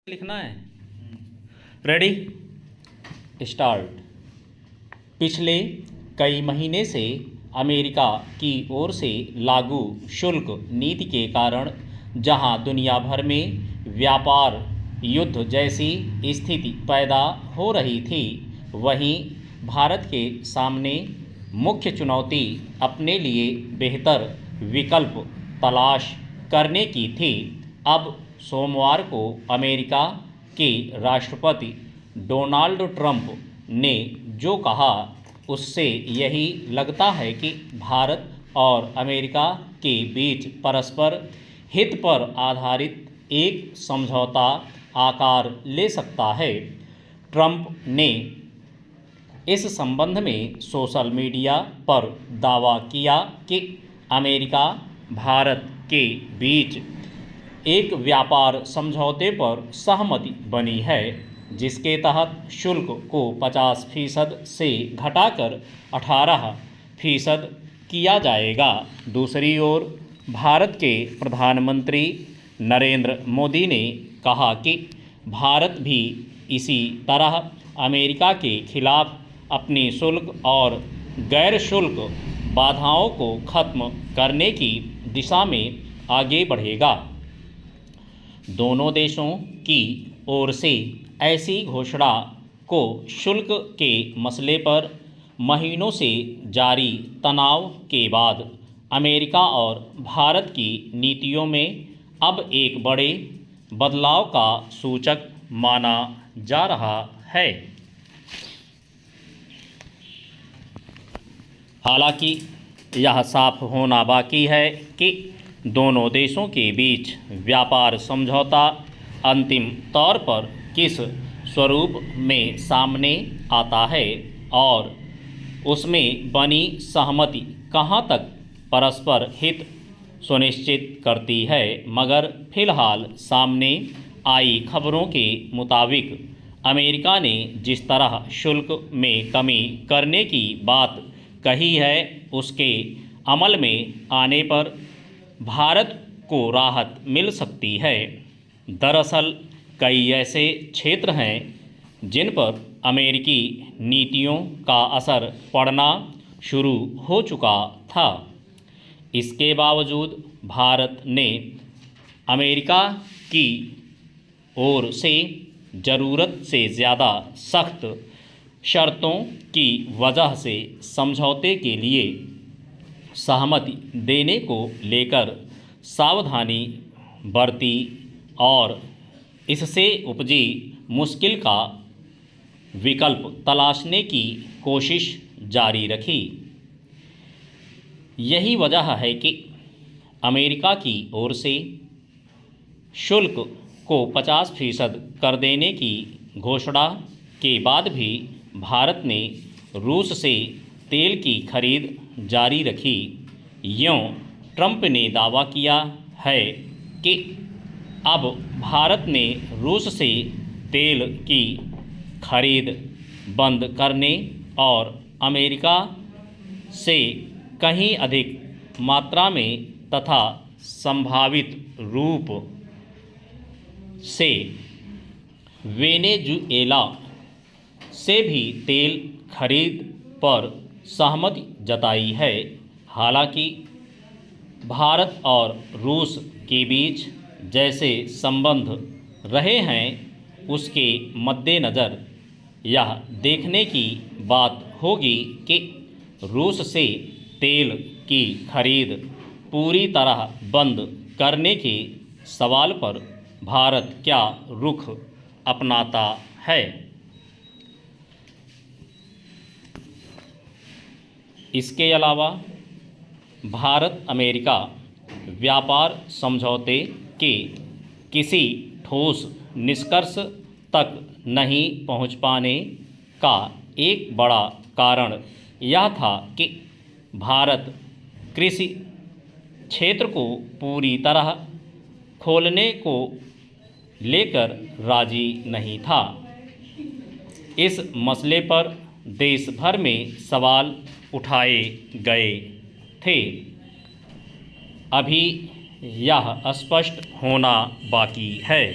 लिखना है। Ready, start. पिछले कई महीने से अमेरिका की ओर से लागू शुल्क नीति के कारण जहां दुनिया भर में व्यापार युद्ध जैसी स्थिति पैदा हो रही थी, वहीं भारत के सामने मुख्य चुनौती अपने लिए बेहतर विकल्प तलाश करने की थी। अब सोमवार को अमेरिका के राष्ट्रपति डोनाल्ड ट्रंप ने जो कहा, उससे यही लगता है कि भारत और अमेरिका के बीच परस्पर हित पर आधारित एक समझौता आकार ले सकता है। ट्रंप ने इस संबंध में सोशल मीडिया पर दावा किया कि अमेरिका भारत के बीच एक व्यापार समझौते पर सहमति बनी है, जिसके तहत शुल्क को 50% से घटाकर 18% किया जाएगा। दूसरी ओर भारत के प्रधानमंत्री नरेंद्र मोदी ने कहा कि भारत भी इसी तरह अमेरिका के खिलाफ अपनी शुल्क और गैर शुल्क बाधाओं को खत्म करने की दिशा में आगे बढ़ेगा। दोनों देशों की ओर से ऐसी घोषणा को शुल्क के मसले पर महीनों से जारी तनाव के बाद अमेरिका और भारत की नीतियों में अब एक बड़े बदलाव का सूचक माना जा रहा है। हालांकि यह साफ होना बाकी है कि दोनों देशों के बीच व्यापार समझौता अंतिम तौर पर किस स्वरूप में सामने आता है और उसमें बनी सहमति कहां तक परस्पर हित सुनिश्चित करती है। मगर फिलहाल सामने आई खबरों के मुताबिक अमेरिका ने जिस तरह शुल्क में कमी करने की बात कही है, उसके अमल में आने पर भारत को राहत मिल सकती है। दरअसल कई ऐसे क्षेत्र हैं जिन पर अमेरिकी नीतियों का असर पड़ना शुरू हो चुका था। इसके बावजूद भारत ने अमेरिका की ओर से ज़रूरत से ज़्यादा सख्त शर्तों की वजह से समझौते के लिए सहमति देने को लेकर सावधानी बरती और इससे उपजी मुश्किल का विकल्प तलाशने की कोशिश जारी रखी। यही वजह है कि अमेरिका की ओर से शुल्क को 50% कर देने की घोषणा के बाद भी भारत ने रूस से तेल की खरीद जारी रखी। यूं ट्रंप ने दावा किया है कि अब भारत ने रूस से तेल की खरीद बंद करने और अमेरिका से कहीं अधिक मात्रा में तथा संभावित रूप से वेनेजुएला से भी तेल खरीद पर सहमति जताई है। हालांकि भारत और रूस के बीच जैसे संबंध रहे हैं, उसके मद्देनज़र यह देखने की बात होगी कि रूस से तेल की खरीद पूरी तरह बंद करने के सवाल पर भारत क्या रुख अपनाता है। इसके अलावा भारत अमेरिका व्यापार समझौते के किसी ठोस निष्कर्ष तक नहीं पहुंच पाने का एक बड़ा कारण यह था कि भारत कृषि क्षेत्र को पूरी तरह खोलने को लेकर राजी नहीं था। इस मसले पर देश भर में सवाल उठाए गए थे। अभी यह स्पष्ट होना बाकी है।